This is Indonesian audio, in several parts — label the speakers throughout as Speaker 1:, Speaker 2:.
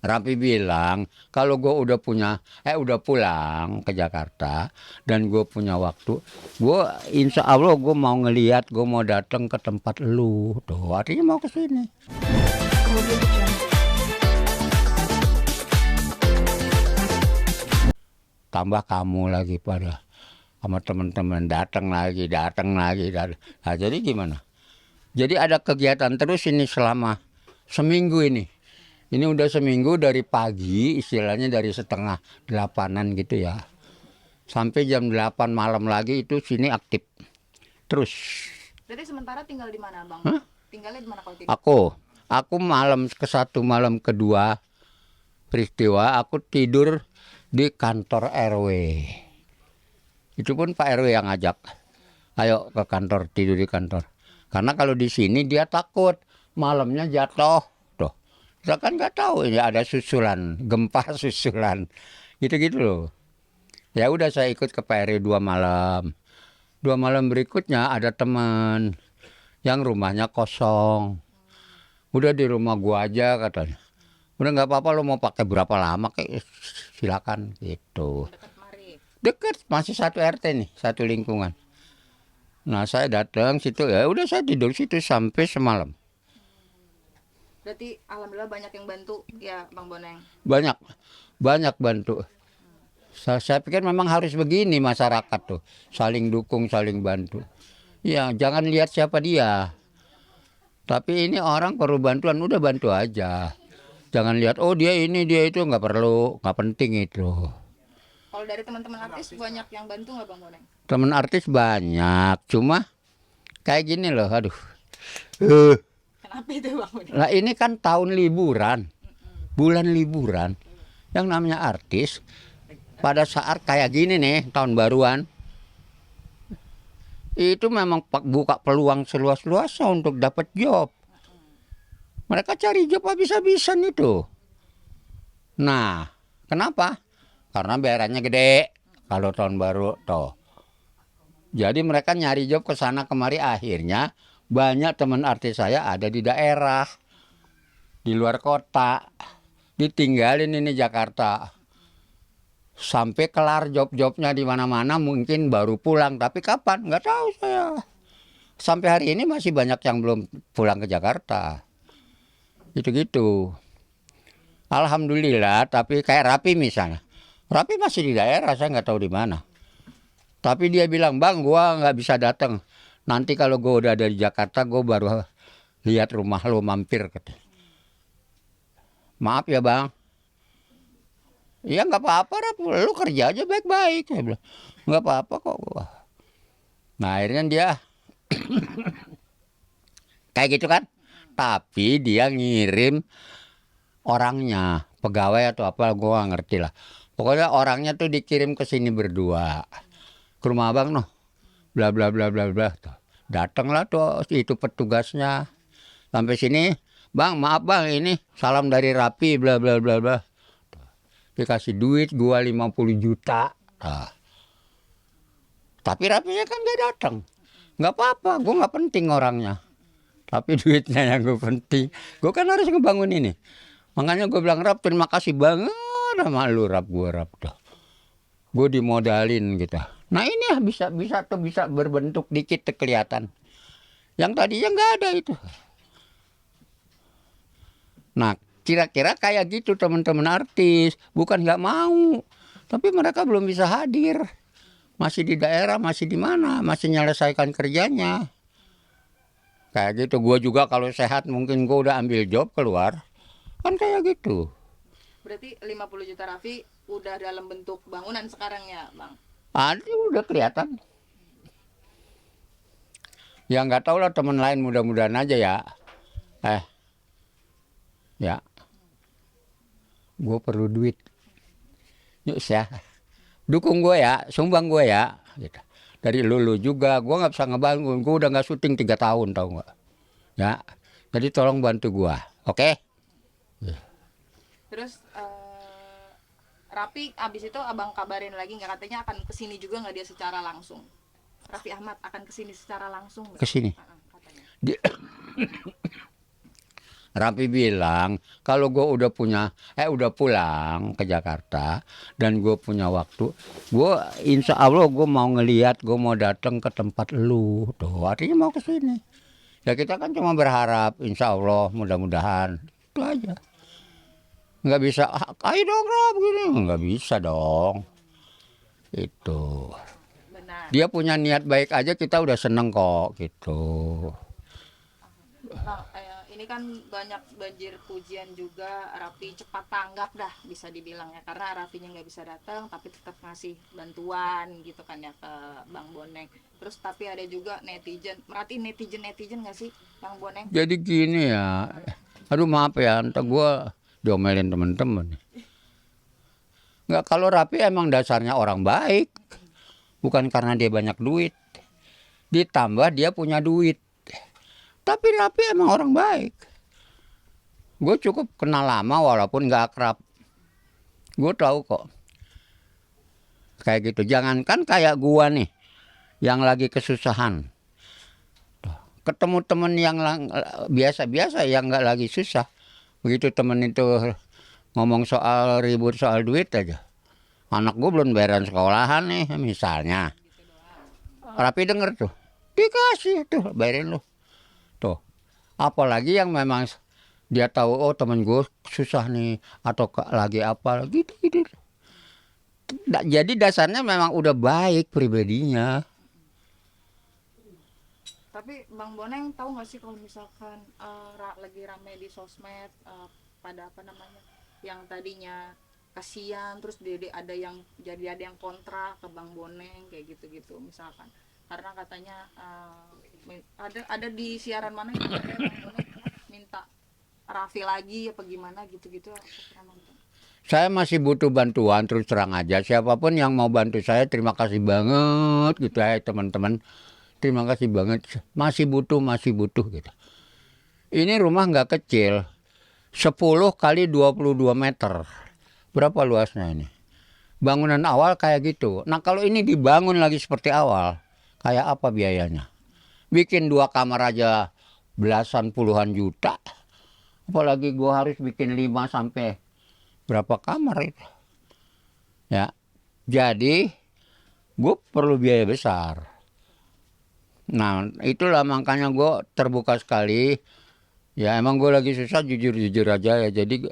Speaker 1: Rapi bilang kalau gue udah pulang ke Jakarta dan gue punya waktu, gue insya Allah gue mau ngeliat, gue mau datang ke tempat lu, tuh artinya mau ke sini. Tambah kamu lagi pada sama teman-teman datang lagi, datang lagi, datang. Nah, jadi gimana? Jadi ada kegiatan terus ini selama seminggu ini. Ini udah seminggu dari pagi, istilahnya dari setengah 8-an gitu ya. Sampai jam 8 malam lagi itu sini aktif. Terus.
Speaker 2: Berarti sementara tinggal di mana, Bang?
Speaker 1: Hah?
Speaker 2: Tinggalnya di mana kalau tidur?
Speaker 1: Aku malam ke-1 malam kedua peristiwa aku tidur di kantor RW. Itu pun Pak RW yang ngajak. Ayo ke kantor, tidur di kantor. Karena kalau di sini dia takut malamnya jatuh. Tuh. Kita kan nggak tahu ini ada susulan, gempa susulan. Gitu-gitu loh. Ya udah saya ikut ke Pak RW 2 malam. 2 malam berikutnya ada teman yang rumahnya kosong. Udah di rumah gua aja katanya. Udah nggak apa-apa lo mau pakai berapa lama kayak silakan gitu.
Speaker 2: Dekat mari.
Speaker 1: Dekat masih satu RT nih, satu lingkungan. Nah saya datang situ ya udah saya tidur situ sampai semalam.
Speaker 2: Berarti alhamdulillah banyak yang bantu ya, Bang Boneng.
Speaker 1: Banyak bantu. Saya pikir memang harus begini masyarakat tuh, saling dukung, saling bantu. Ya jangan lihat siapa dia. Tapi ini orang perlu bantuan udah bantu aja. Jangan lihat oh dia ini dia itu nggak perlu, nggak penting itu.
Speaker 2: Kalau dari teman-teman artis banyak yang bantu nggak, Bang Boneng?
Speaker 1: Temen artis banyak, cuma kayak gini loh, aduh.
Speaker 2: Kenapa itu, Bang Boneng?
Speaker 1: Lah ini kan tahun liburan, bulan liburan. Yang namanya artis pada saat kayak gini nih tahun baruan itu memang buka peluang seluas-luasnya untuk dapat job. Mereka cari job habis-habisan itu. Nah, kenapa? Karena bayarannya gede kalau tahun baru toh. Jadi mereka nyari job ke sana kemari akhirnya banyak teman artis saya ada di daerah, di luar kota, ditinggalin ini Jakarta. Sampai kelar job-jobnya di mana-mana mungkin baru pulang. Tapi kapan? Nggak tahu saya. Sampai hari ini masih banyak yang belum pulang ke Jakarta. Gitu-gitu. Alhamdulillah, tapi kayak Rapi misalnya. Rapi masih di daerah, saya nggak tahu di mana. Tapi dia bilang, Bang, gua nggak bisa datang. Nanti kalau gua udah dari Jakarta, gua baru lihat rumah lo mampir. Maaf ya, Bang. Iya nggak apa-apa, Rap. Lu kerja aja baik-baik. Saya bilang, nggak apa-apa kok. Nah akhirnya dia kayak gitu kan. Tapi dia ngirim orangnya, pegawai atau apa, gue nggak ngerti lah. Pokoknya orangnya tuh dikirim ke sini berdua. Ke rumah abang noh. Bla bla bla bla bla. Datanglah tuh itu petugasnya. Sampai sini, Bang maaf Bang ini salam dari Rapi bla bla bla bla. Dikasih duit gua 50 juta. Nah. Tapi Rapinya kan gak datang. Nggak apa-apa, gua nggak penting orangnya. Tapi duitnya yang gue penting. Gue kan harus ngebangun ini. Makanya gue bilang Rap terima kasih banget sama lu Rap, gue Rap tuh. Gue dimodalin gitu. Nah ini ya bisa berbentuk dikit kelihatan. Yang tadinya nggak ada itu. Nah kira-kira kayak gitu teman-teman artis. Bukan nggak mau. Tapi mereka belum bisa hadir. Masih di daerah, masih di mana. Masih menyelesaikan kerjanya. Kayak gitu, gue juga kalau sehat mungkin gue udah ambil job keluar. Kan kayak gitu.
Speaker 2: Berarti 50 juta Raffi udah dalam bentuk bangunan sekarang ya, Bang?
Speaker 1: Ada udah kelihatan. Ya nggak tahu lah teman lain mudah-mudahan aja ya. Ya, gue perlu duit. Yuk ya, dukung gue ya, sumbang gue ya. Gitu. Dari lu juga, gue nggak bisa ngebangun. Gue udah nggak syuting 3 tahun tau nggak? Ya, jadi tolong bantu gue, oke?
Speaker 2: Terus Raffi abis itu abang kabarin lagi nggak, katanya akan kesini juga nggak dia secara langsung? Raffi Ahmad akan kesini secara langsung nggak?
Speaker 1: Kesini.
Speaker 2: Katanya.
Speaker 1: Rapi bilang kalau gue udah pulang ke Jakarta dan gue punya waktu, gue insya Allah gue mau ngeliat, gue mau datang ke tempat lu tuh, artinya mau ke sini. Ya kita kan cuma berharap, insya Allah mudah-mudahan itu aja. Nggak bisa, ayo dong Rob gini, nggak bisa dong. Itu
Speaker 2: Benar.
Speaker 1: dia punya niat baik aja kita udah seneng kok gitu.
Speaker 2: Bang, ini kan banyak banjir pujian juga, Raffi cepat tanggap dah bisa dibilang ya, karena Raffinya nggak bisa datang tapi tetap ngasih bantuan gitu kan ya ke Bang Boneng. Terus tapi ada juga netizen, merhatiin netizen nggak sih Bang Boneng?
Speaker 1: Jadi gini ya, aduh maaf ya, entah gue diomelin temen-temen. Nggak, kalau Rapi emang dasarnya orang baik, bukan karena dia banyak duit, ditambah dia punya duit. Tapi Rapi emang orang baik. Gue cukup kenal lama walaupun nggak akrab. Gue tahu kok. Kayak gitu. Jangankan kayak gua nih, yang lagi kesusahan. Ketemu temen yang biasa-biasa, yang nggak lagi susah. Begitu temen itu ngomong soal ribut soal duit aja. Anak gue belum bayaran sekolahan nih misalnya. Rapi denger tuh. Dikasih tuh, bayarin lu. Tuh. Apalagi yang memang dia tahu, oh temen gue susah nih, atau lagi apa, gitu. Jadi dasarnya memang udah baik pribadinya.
Speaker 2: Tapi Bang Boneng tahu nggak sih kalau misalkan lagi rame di sosmed, pada apa namanya, yang tadinya kasihan terus ada yang kontra ke Bang Boneng kayak gitu-gitu misalkan, karena katanya ada di siaran mana itu katanya Bang Boneng minta Raffi lagi apa gimana gitu-gitu, aku pernah nonton.
Speaker 1: Saya masih butuh bantuan, terus terang aja. Siapapun yang mau bantu saya, terima kasih banget gitu ya teman-teman. Terima kasih banget. Masih butuh gitu. Ini rumah nggak kecil. 10 kali 22 meter. Berapa luasnya ini? Bangunan awal kayak gitu. Nah kalau ini dibangun lagi seperti awal, kayak apa biayanya? Bikin 2 kamar aja belasan puluhan juta. Apalagi gua harus bikin 5 sampai berapa kamar itu. Ya. Jadi gue perlu biaya besar. Nah itulah makanya gue terbuka sekali. Ya emang gue lagi susah, jujur aja ya. Jadi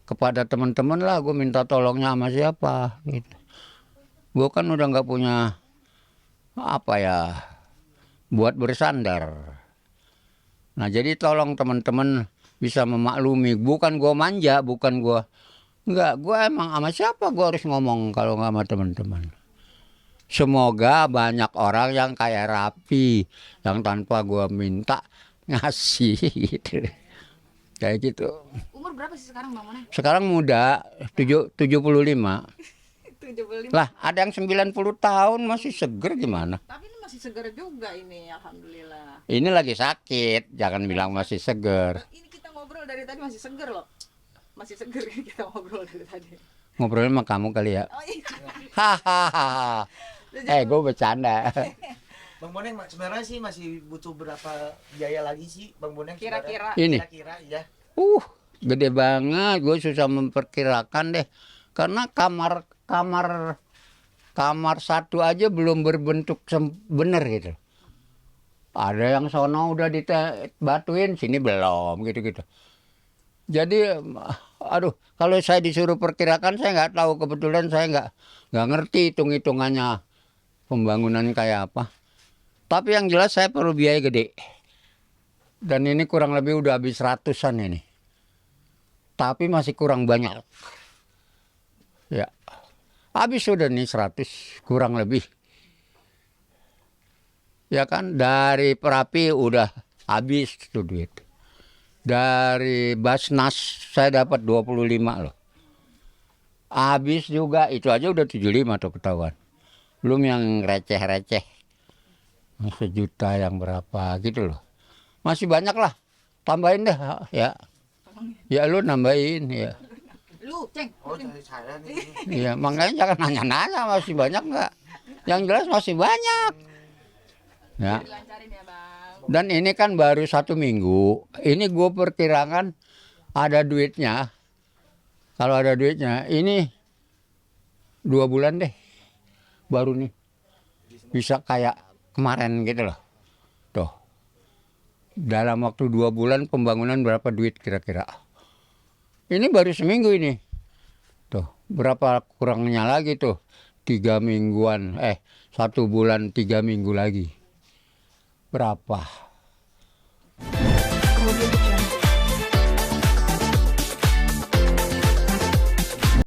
Speaker 1: kepada teman-teman lah gue minta tolongnya sama siapa gitu. Gue kan udah nggak punya apa ya buat bersandar. Nah jadi tolong teman-teman bisa memaklumi. Bukan gue manja, bukan gue enggak. Gue emang sama siapa gue harus ngomong kalau nggak sama teman-teman. Semoga banyak orang yang kayak Rapi, yang tanpa gue minta ngasih gitu. Kayak gitu.
Speaker 2: Umur berapa sih sekarang Bang Boneng?
Speaker 1: Sekarang muda, 75.
Speaker 2: 75.
Speaker 1: Lah ada yang 90 tahun masih seger gimana?
Speaker 2: Tapi ini masih segar juga ini, alhamdulillah.
Speaker 1: Ini lagi sakit, jangan bilang masih seger.
Speaker 2: Ini kita ngobrol dari tadi masih segar loh. Masih segar kita ngobrol dari tadi.
Speaker 1: Ngobrol sama kamu kali ya.
Speaker 2: Oh iya.
Speaker 1: Hahaha. Gue bercanda.
Speaker 3: Bang Boneng sebenarnya sih masih butuh berapa biaya lagi sih Bang Boneng?
Speaker 2: Kira-kira.
Speaker 1: Ini.
Speaker 3: Kira-kira ya.
Speaker 1: Gede banget. Gue susah memperkirakan deh. Karena kamar satu aja belum berbentuk bener gitu. Ada yang sono udah dibatuin, sini belum gitu. Jadi, aduh, kalau saya disuruh perkirakan saya nggak tahu, kebetulan saya nggak ngerti hitung-hitungannya pembangunan kayak apa. Tapi yang jelas saya perlu biaya gede. Dan ini kurang lebih udah habis ratusan ini. Tapi masih kurang banyak. Ya, habis sudah nih 100 kurang lebih. Ya kan, dari Perapi udah habis tuh duit. Dari Basnas saya dapat 25 loh. Habis juga, itu aja udah 75 tuh ketahuan. Belum yang receh-receh. 1 juta yang berapa gitu loh. Masih banyak lah. Tambahin deh ya. Ya lu nambahin ya.
Speaker 2: Lu, Ceng.
Speaker 3: Oh, dari saya nih.
Speaker 1: Iya, makanya jangan nanya-nanya masih banyak nggak. Yang jelas masih banyak. Ya.
Speaker 2: Dilancarin ya, Bang.
Speaker 1: Dan ini kan baru 1 minggu. Ini gue perkirakan ada duitnya. Kalau ada duitnya, ini 2 bulan deh. Baru nih. Bisa kayak kemarin gitu loh. Tuh. Dalam waktu 2 bulan pembangunan berapa duit kira-kira. Ini baru seminggu ini. Tuh. Berapa kurangnya lagi tuh. 3 mingguan. 1 bulan 3 minggu lagi. Berapa?